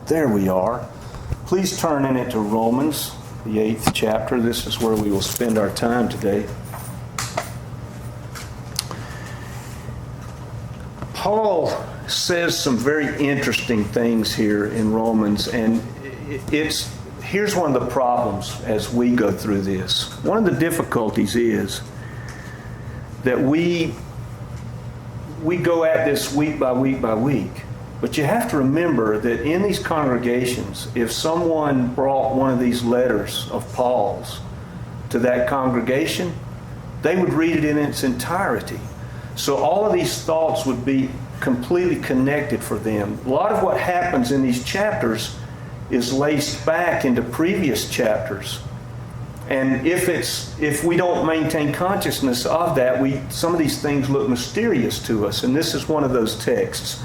There we are. Please turn in it to Romans, the 8th chapter. This is where we will spend our time today. Paul says some very interesting things here in Romans, and here's one of the problems as we go through this. One of the difficulties is that we go at this week by week by week. But you have to remember that in these congregations, if someone brought one of these letters of Paul's to that congregation, they would read it in its entirety. So all of these thoughts would be completely connected for them. A lot of what happens in these chapters is laced back into previous chapters. And if we don't maintain consciousness of that, some of these things look mysterious to us. And this is one of those texts.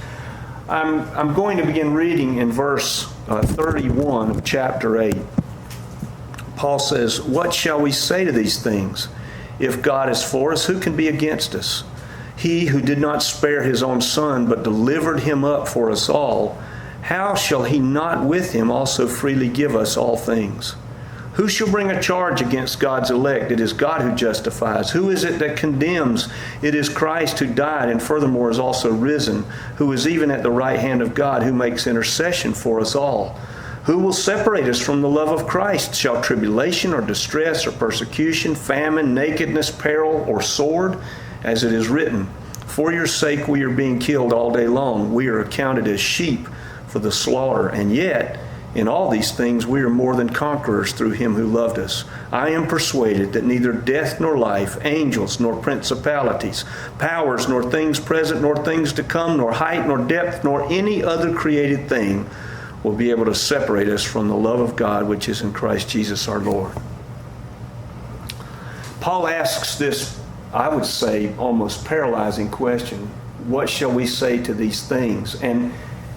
I'm going to begin reading in verse 31 of chapter 8. Paul says, "What shall we say to these things? If God is for us, who can be against us? He who did not spare his own son, but delivered him up for us all, how shall he not with him also freely give us all things? Who shall bring a charge against God's elect? It is God who justifies. Who is it that condemns? It is Christ who died and furthermore is also risen, who is even at the right hand of God, who makes intercession for us all. Who will separate us from the love of Christ? Shall tribulation or distress or persecution, famine, nakedness, peril, or sword? As it is written, for your sake we are being killed all day long. We are accounted as sheep for the slaughter. And yet, in all these things we are more than conquerors through him who loved us. I am persuaded that neither death nor life, angels nor principalities, powers nor things present nor things to come, nor height nor depth nor any other created thing will be able to separate us from the love of God which is in Christ Jesus our Lord." Paul asks this, I would say, almost paralyzing question. What shall we say to these things? And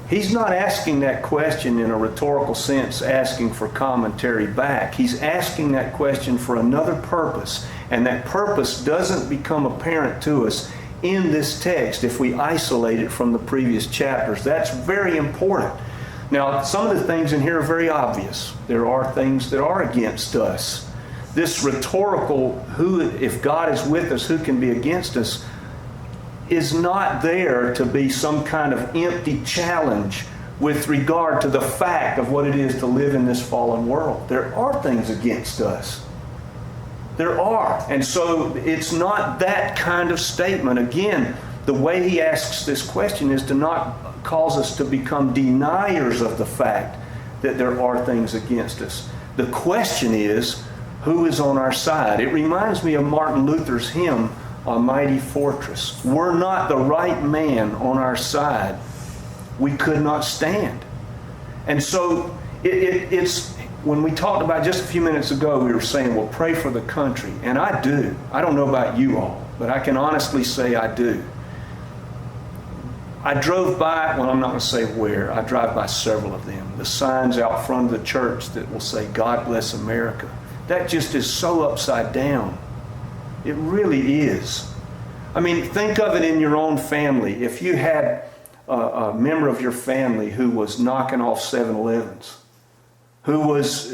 he's not asking that question in a rhetorical sense, asking for commentary back. He's asking that question for another purpose. And that purpose doesn't become apparent to us in this text if we isolate it from the previous chapters. That's very important. Now, some of the things in here are very obvious. There are things that are against us. This rhetorical, if God is with us, who can be against us, is not there to be some kind of empty challenge with regard to the fact of what it is to live in this fallen world. There are things against us. There are. And so it's not that kind of statement. Again, the way he asks this question is to not cause us to become deniers of the fact that there are things against us. The question is, who is on our side? It reminds me of Martin Luther's hymn, "A Mighty Fortress." Were not the right man on our side, we could not stand. And so it's when we talked about just a few minutes ago, we were saying, well, pray for the country. And I do. I don't know about you all, but I can honestly say I do. I drove by, well, I'm not going to say where, I drive by several of them. The signs out front of the church that will say, "God bless America." That just is so upside down. It really is. I mean, think of it in your own family. If you had a member of your family who was knocking off 7-Elevens, who was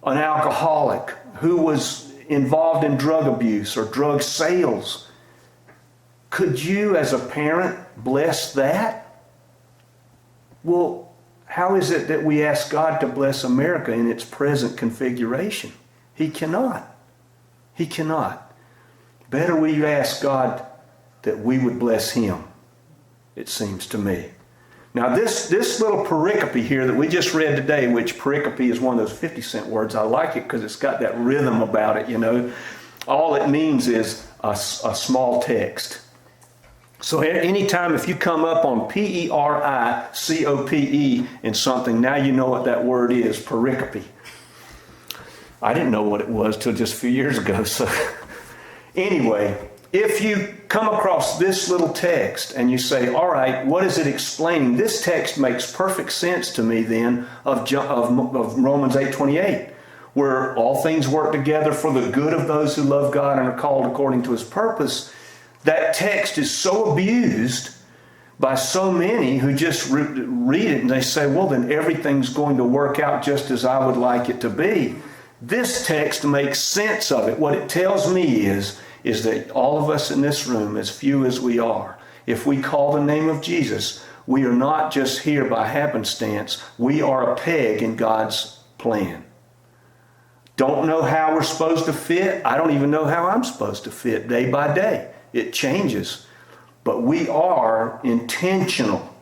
an alcoholic, who was involved in drug abuse or drug sales, could you as a parent bless that? Well, how is it that we ask God to bless America in its present configuration? He cannot. He cannot. Better we ask God that we would bless him, it seems to me. Now this little pericope here that we just read today, which pericope is one of those 50-cent words. I like it because it's got that rhythm about it, you know. All it means is a small text. So anytime if you come up on pericope in something, now you know what that word is, pericope. I didn't know what it was till just a few years ago. So anyway, if you come across this little text and you say, all right, what is it explaining? This text makes perfect sense to me then of Romans 8:28, where all things work together for the good of those who love God and are called according to his purpose. That text is so abused by so many who just read it and they say, well, then everything's going to work out just as I would like it to be. This text makes sense of it. What it tells me is that all of us in this room, as few as we are, if we call the name of Jesus, we are not just here by happenstance. We are a peg in God's plan. Don't know how we're supposed to fit. I don't even know how I'm supposed to fit day by day. It changes. But we are intentional.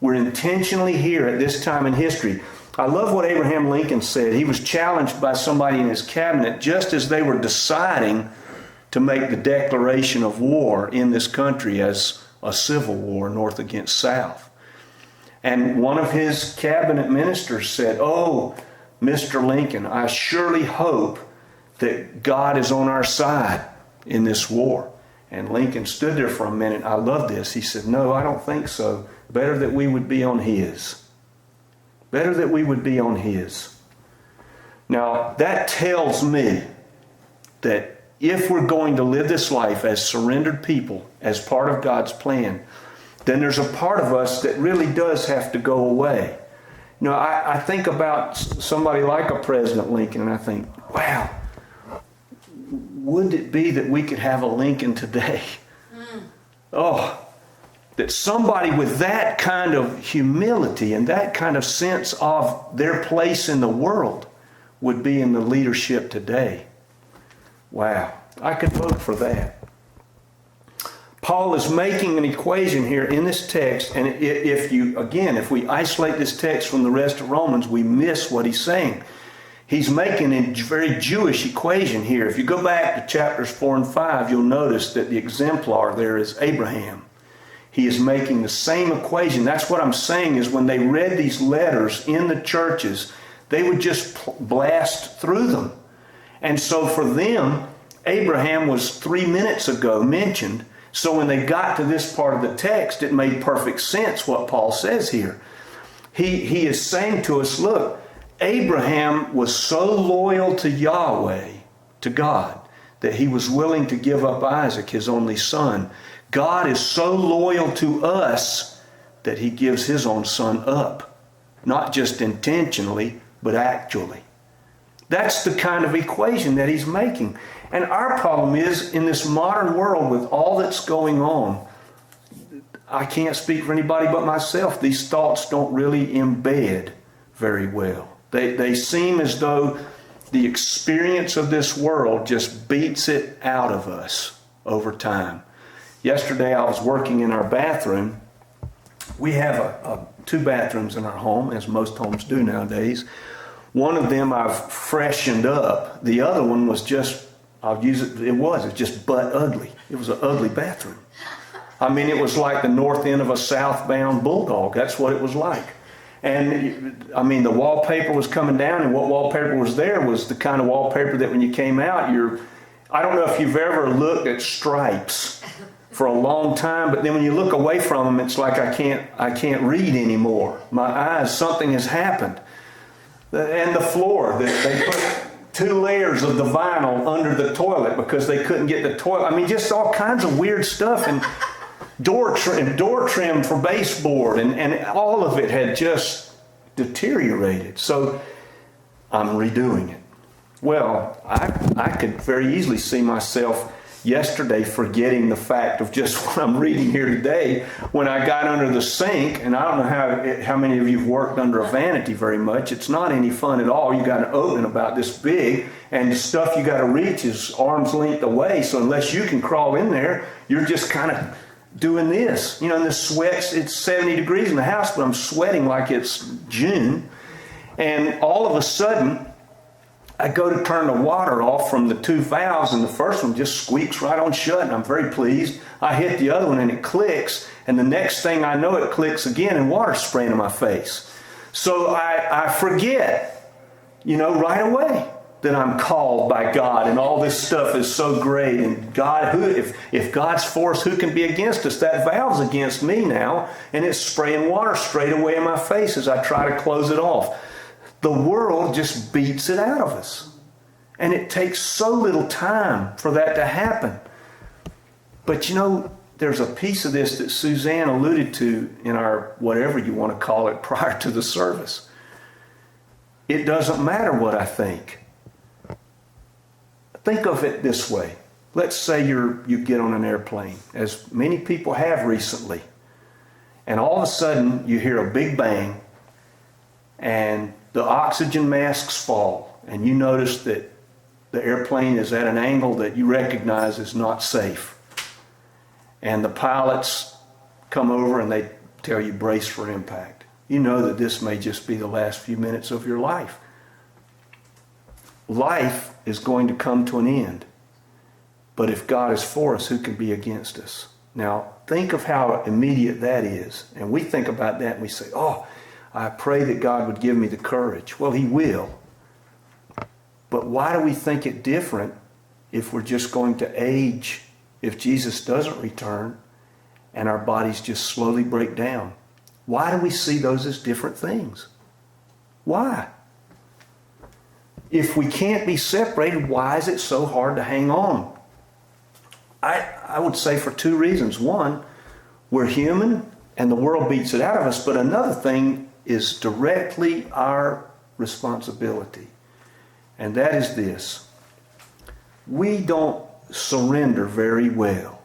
We're intentionally here at this time in history. I love what Abraham Lincoln said. He was challenged by somebody in his cabinet just as they were deciding to make the declaration of war in this country as a civil war, North against South. And one of his cabinet ministers said, "Oh, Mr. Lincoln, I surely hope that God is on our side in this war." And Lincoln stood there for a minute. I love this. He said, "No, I don't think so. Better that we would be on his. Better that we would be on his." Now, that tells me that if we're going to live this life as surrendered people, as part of God's plan, then there's a part of us that really does have to go away. You know, I think about somebody like a President Lincoln, and I think, wow, wouldn't it be that we could have a Lincoln today? Oh, that somebody with that kind of humility and that kind of sense of their place in the world would be in the leadership today. Wow, I could vote for that. Paul is making an equation here in this text, and if we isolate this text from the rest of Romans, we miss what he's saying. He's making a very Jewish equation here. If you go back to chapters 4 and 5, you'll notice that the exemplar there is Abraham. He is making the same equation. That's what I'm saying is when they read these letters in the churches, they would just blast through them. And so for them, Abraham was 3 minutes ago mentioned. So when they got to this part of the text, it made perfect sense what Paul says here. He is saying to us, look, Abraham was so loyal to Yahweh, to God, that he was willing to give up Isaac, his only son. God is so loyal to us that he gives his own son up. Not just intentionally, but actually. That's the kind of equation that he's making. And our problem is, in this modern world with all that's going on, I can't speak for anybody but myself, these thoughts don't really embed very well. They seem as though the experience of this world just beats it out of us over time. Yesterday I was working in our bathroom. We have 2 bathrooms in our home, as most homes do nowadays. One of them I've freshened up. The other one was just, it's just butt ugly. It was an ugly bathroom. I mean, it was like the north end of a southbound bulldog. That's what it was like. And I mean, the wallpaper was coming down, and what wallpaper was there was the kind of wallpaper that when you came out, I don't know if you've ever looked at stripes for a long time, but then when you look away from them, it's like I can't read anymore. My eyes, something has happened. And the floor, they put 2 layers of the vinyl under the toilet because they couldn't get the toilet. I mean, just all kinds of weird stuff. And door trim for baseboard, and all of it had just deteriorated. So I'm redoing it. Well, I could very easily see myself yesterday forgetting the fact of just what I'm reading here today when I got under the sink. And I don't know how many of you have worked under a vanity very much. It's not any fun at all. You got an opening about this big, and the stuff you got to reach is arm's length away. So unless you can crawl in there, you're just kind of doing this. You know, and the sweats, it's 70 degrees in the house, but I'm sweating like it's June. And all of a sudden, I go to turn the water off from the 2 valves, and the first one just squeaks right on shut, and I'm very pleased. I hit the other one, and it clicks, and the next thing I know, it clicks again, and water's spraying in my face. So I forget, right away that I'm called by God, and all this stuff is so great. And God, if God's for us, who can be against us? That valve's against me now, and it's spraying water straight away in my face as I try to close it off. The world just beats it out of us. And it takes so little time for that to happen. But there's a piece of this that Suzanne alluded to in our, whatever you want to call it, prior to the service. It doesn't matter what I think. Think of it this way. Let's say you get on an airplane, as many people have recently, and all of a sudden you hear a big bang and the oxygen masks fall, and you notice that the airplane is at an angle that you recognize is not safe. And the pilots come over and they tell you brace for impact. You know that this may just be the last few minutes of your life. Life is going to come to an end. But if God is for us, who can be against us? Now, think of how immediate that is. And we think about that and we say, oh, I pray that God would give me the courage. Well, He will. But why do we think it different if we're just going to age, if Jesus doesn't return and our bodies just slowly break down? Why do we see those as different things? Why? If we can't be separated, why is it so hard to hang on? I would say for two reasons. One, we're human and the world beats it out of us. But another thing is directly our responsibility. And that is this. We don't surrender very well,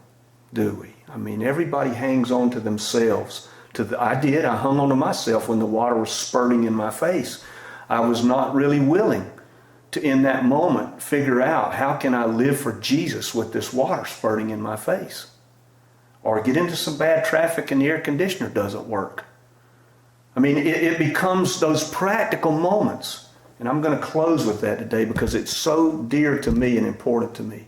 do we? I mean, everybody hangs on to themselves. I hung on to myself when the water was spurting in my face. I was not really willing to, in that moment, figure out how can I live for Jesus with this water spurting in my face? Or get into some bad traffic and the air conditioner doesn't work. I mean, it becomes those practical moments. And I'm going to close with that today because it's so dear to me and important to me.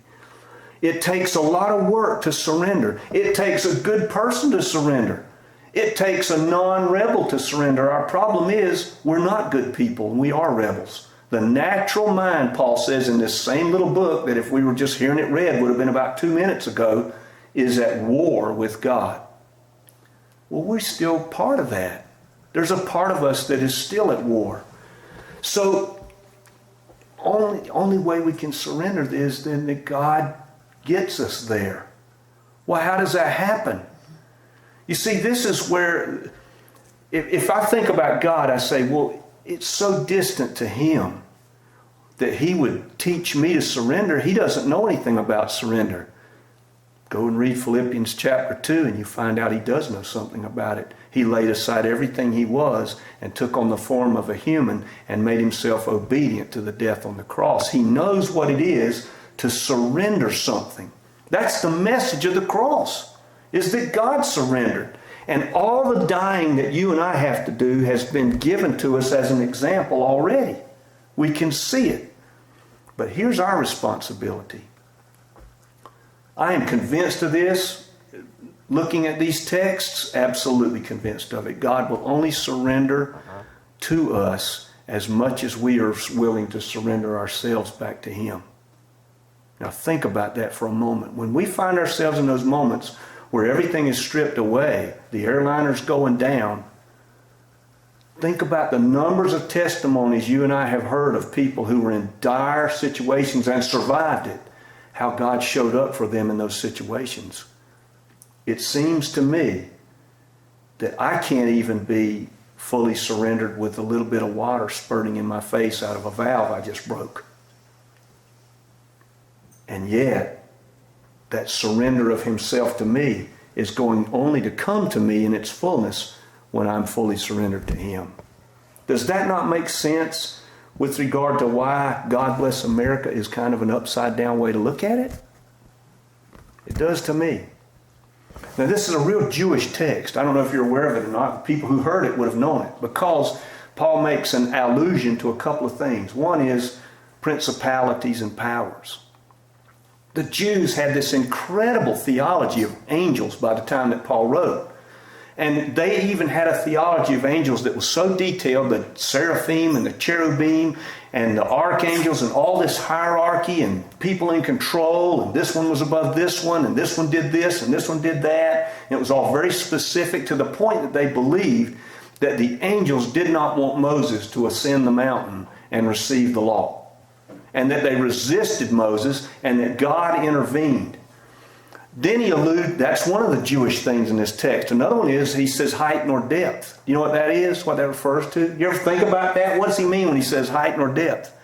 It takes a lot of work to surrender. It takes a good person to surrender. It takes a non-rebel to surrender. Our problem is we're not good people and we are rebels. The natural mind, Paul says in this same little book that if we were just hearing it read would have been about 2 minutes ago, is at war with God. Well, we're still part of that. There's a part of us that is still at war. So only way we can surrender is then that God gets us there. Well, how does that happen? You see, this is where, if I think about God, I say, well, it's so distant to Him that He would teach me to surrender. He doesn't know anything about surrender. Go and read Philippians chapter 2 and you find out He does know something about it. He laid aside everything He was and took on the form of a human and made Himself obedient to the death on the cross. He knows what it is to surrender something. That's the message of the cross, is that God surrendered. And all the dying that you and I have to do has been given to us as an example already. We can see it. But here's our responsibility. I am convinced of this. Looking at these texts, absolutely convinced of it. God will only surrender to us as much as we are willing to surrender ourselves back to Him. Now think about that for a moment. When we find ourselves in those moments where everything is stripped away, the airliner's going down, think about the numbers of testimonies you and I have heard of people who were in dire situations and survived it, how God showed up for them in those situations. It seems to me that I can't even be fully surrendered with a little bit of water spurting in my face out of a valve I just broke. And yet, that surrender of Himself to me is going only to come to me in its fullness when I'm fully surrendered to Him. Does that not make sense with regard to why God Bless America is kind of an upside down way to look at it? It does to me. Now this is a real Jewish text. I don't know if you're aware of it or not. People who heard it would have known it because Paul makes an allusion to a couple of things. One is principalities and powers. The Jews had this incredible theology of angels by the time that Paul wrote. And they even had a theology of angels that was so detailed, the seraphim and the cherubim and the archangels and all this hierarchy and people in control, and this one was above this one, and this one did this, and this one did that. And it was all very specific to the point that they believed that the angels did not want Moses to ascend the mountain and receive the law, and that they resisted Moses and that God intervened. Then that's one of the Jewish things in this text. Another one is, he says height nor depth. You know what that is? What that refers to? You ever think about that? What does he mean when he says height nor depth?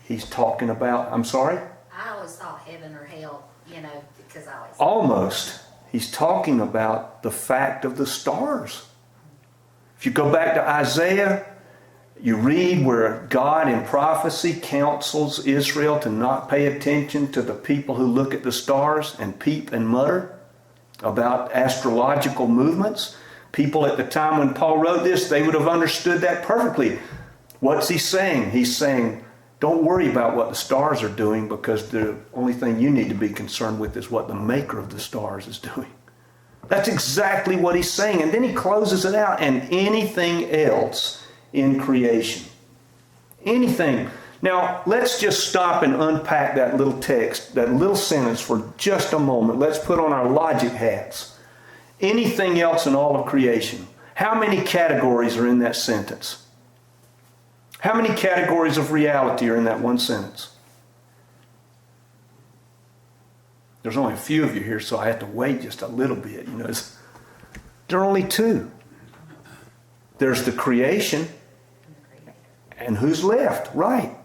He's talking about, I'm sorry? I always thought heaven or hell, because I always... Almost. He's talking about the fact of the stars. If you go back to Isaiah, you read where God in prophecy counsels Israel to not pay attention to the people who look at the stars and peep and mutter about astrological movements. People at the time when Paul wrote this, they would have understood that perfectly. What's he saying? He's saying, don't worry about what the stars are doing, because the only thing you need to be concerned with is what the maker of the stars is doing. That's exactly what he's saying. And then he closes it out, and anything else in creation. Anything. Now, let's just stop and unpack that little text, that little sentence for just a moment. Let's put on our logic hats. Anything else in all of creation. How many categories are in that sentence? How many categories of reality are in that one sentence? There's only a few of you here, so I have to wait just a little bit. There are only two. There's the creation, and who's left? Right.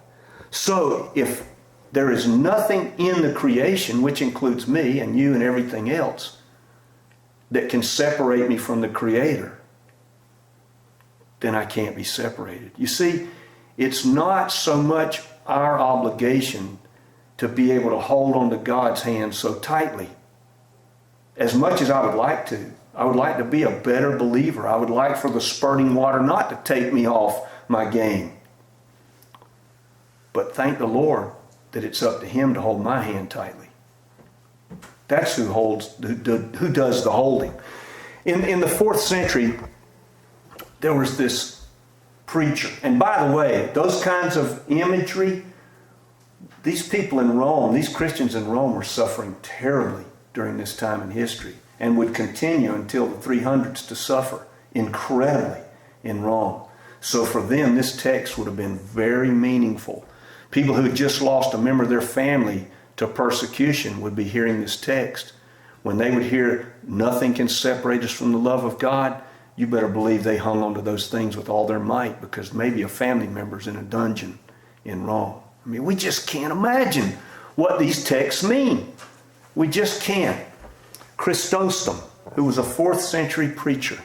So if there is nothing in the creation, which includes me and you and everything else, that can separate me from the Creator, then I can't be separated. You see, it's not so much our obligation to be able to hold on to God's hand so tightly. As much as I would like to. I would like to be a better believer. I would like for the spurting water not to take me off my game. But thank the Lord that it's up to Him to hold my hand tightly. That's who does the holding. In the 4th century, there was this preacher. And by the way, those kinds of imagery, these people in Rome, these Christians in Rome were suffering terribly during this time in history, and would continue until the 300s to suffer incredibly in Rome. So for them, this text would have been very meaningful. People who had just lost a member of their family to persecution would be hearing this text. When they would hear, nothing can separate us from the love of God, you better believe they hung on to those things with all their might, because maybe a family member's in a dungeon in Rome. I mean, we just can't imagine what these texts mean. We just can't. Chrysostom, who was a 4th century preacher,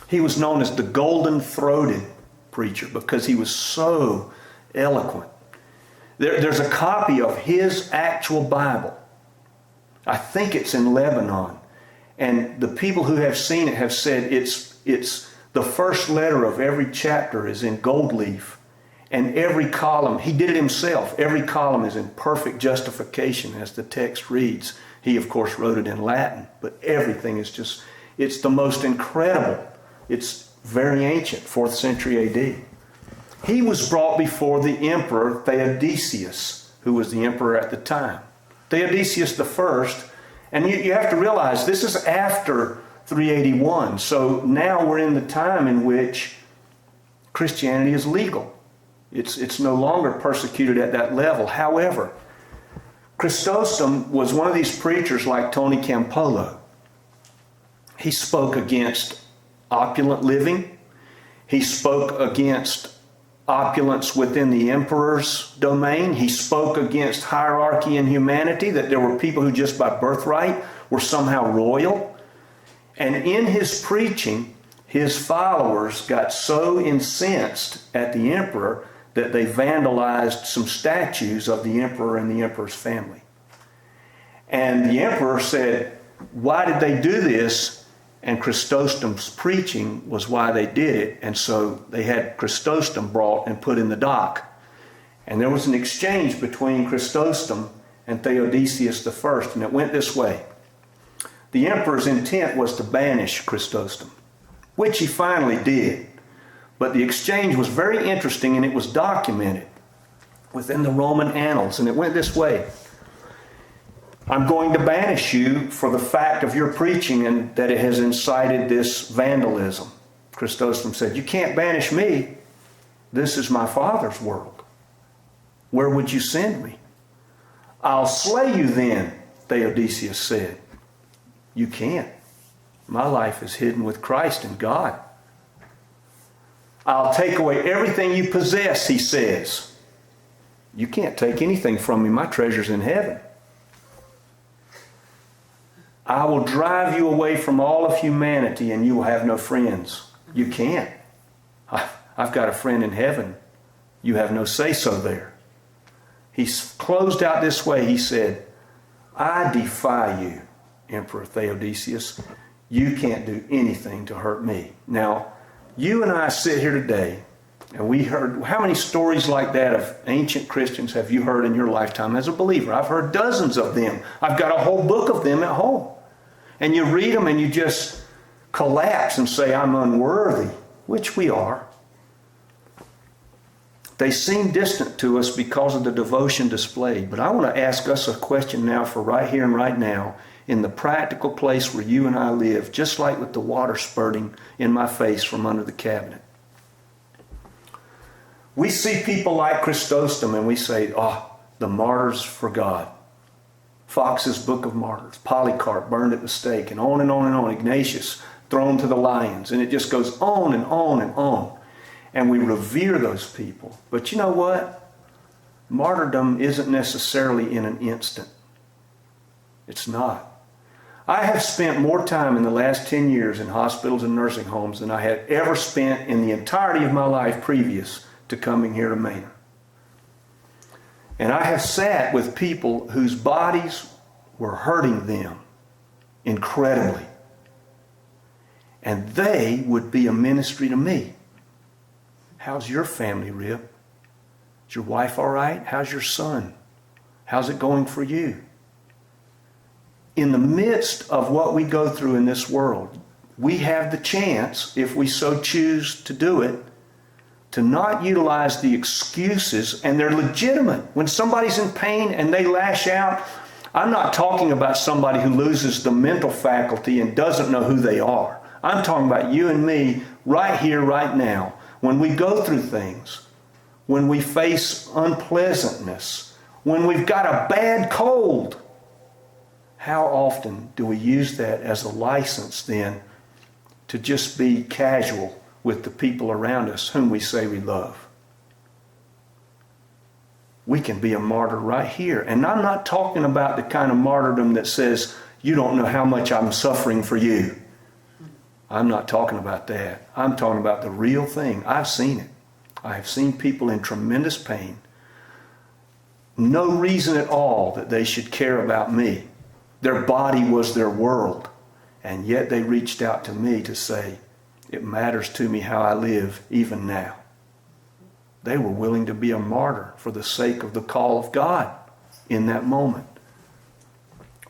he was known as the golden-throated preacher because he was so eloquent. There's a copy of his actual Bible. I think it's in Lebanon. And the people who have seen it have said it's the first letter of every chapter is in gold leaf. And every column, he did it himself, every column is in perfect justification as the text reads. He, of course, wrote it in Latin, but everything is just, it's the most incredible. It's very ancient, 4th century AD. He was brought before the emperor Theodosius, who was the emperor at the time. Theodosius I, and you have to realize this is after 381, so now we're in the time in which Christianity is legal. It's no longer persecuted at that level. However, Chrysostom was one of these preachers like Tony Campolo. He spoke against opulent living. He spoke against opulence within the emperor's domain. He spoke against hierarchy in humanity, that there were people who just by birthright were somehow royal. And in his preaching, his followers got so incensed at the emperor that they vandalized some statues of the emperor and the emperor's family. And the emperor said, why did they do this? And Chrysostom's preaching was why they did it. And so they had Chrysostom brought and put in the dock. And there was an exchange between Chrysostom and Theodosius I, and it went this way. The emperor's intent was to banish Chrysostom, which he finally did. But the exchange was very interesting, and it was documented within the Roman annals. And it went this way. I'm going to banish you for the fact of your preaching and that it has incited this vandalism. Chrysostom said, you can't banish me. This is my Father's world. Where would you send me? I'll slay you then Theodosius said. You can't. My life is hidden with Christ in God. I'll take away everything you possess, he says. You can't take anything from me. My treasure's in heaven. I will drive you away from all of humanity and you will have no friends. You can't. I've got a friend in heaven. You have no say-so there. He's closed out this way. He said, I defy you, Emperor Theodosius. You can't do anything to hurt me. Now, you and I sit here today, and we heard, how many stories like that of ancient Christians have you heard in your lifetime as a believer? I've heard dozens of them. I've got a whole book of them at home. And you read them and you just collapse and say, I'm unworthy, which we are. They seem distant to us because of the devotion displayed. But I want to ask us a question now for right here and right now in the practical place where you and I live, just like with the water spurting in my face from under the cabinet. We see people like Chrysostom and we say, the martyrs for God. Fox's Book of Martyrs, Polycarp burned at the stake, and on and on and on. Ignatius thrown to the lions, and it just goes on and on and on. And we revere those people. But you know what? Martyrdom isn't necessarily in an instant. It's not. I have spent more time in the last 10 years in hospitals and nursing homes than I had ever spent in the entirety of my life previous to coming here to Manor. And I have sat with people whose bodies were hurting them incredibly. And they would be a ministry to me. How's your family, Rip? Is your wife all right? How's your son? How's it going for you? In the midst of what we go through in this world, we have the chance, if we so choose to do it, to not utilize the excuses, and they're legitimate. When somebody's in pain and they lash out, I'm not talking about somebody who loses the mental faculty and doesn't know who they are. I'm talking about you and me right here, right now. When we go through things, when we face unpleasantness, when we've got a bad cold, how often do we use that as a license then to just be casual with the people around us whom we say we love? We can be a martyr right here. And I'm not talking about the kind of martyrdom that says, you don't know how much I'm suffering for you. I'm not talking about that. I'm talking about the real thing. I've seen it. I have seen people in tremendous pain. No reason at all that they should care about me. Their body was their world. And yet they reached out to me to say, it matters to me how I live even now. They were willing to be a martyr for the sake of the call of God in that moment.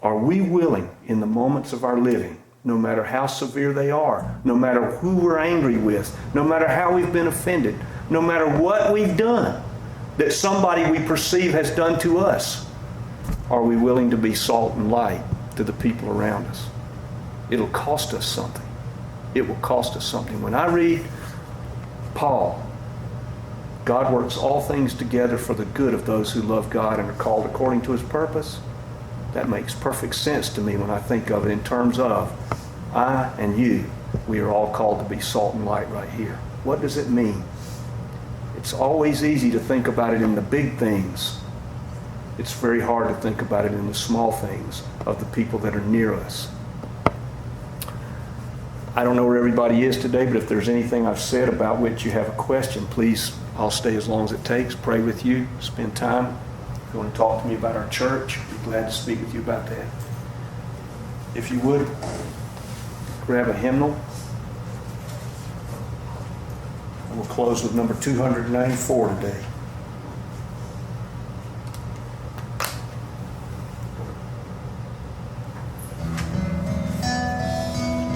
Are we willing in the moments of our living, no matter how severe they are, no matter who we're angry with, no matter how we've been offended, no matter what we've done that somebody we perceive has done to us, are we willing to be salt and light to the people around us? It'll cost us something. It will cost us something. When I read Paul, God works all things together for the good of those who love God and are called according to his purpose. That makes perfect sense to me when I think of it in terms of I and you, we are all called to be salt and light right here. What does it mean? It's always easy to think about it in the big things. It's very hard to think about it in the small things of the people that are near us. I don't know where everybody is today, but if there's anything I've said about which you have a question, please, I'll stay as long as it takes, pray with you, spend time. If you want to talk to me about our church, I'd be glad to speak with you about that. If you would, grab a hymnal. And we'll close with number 294 today.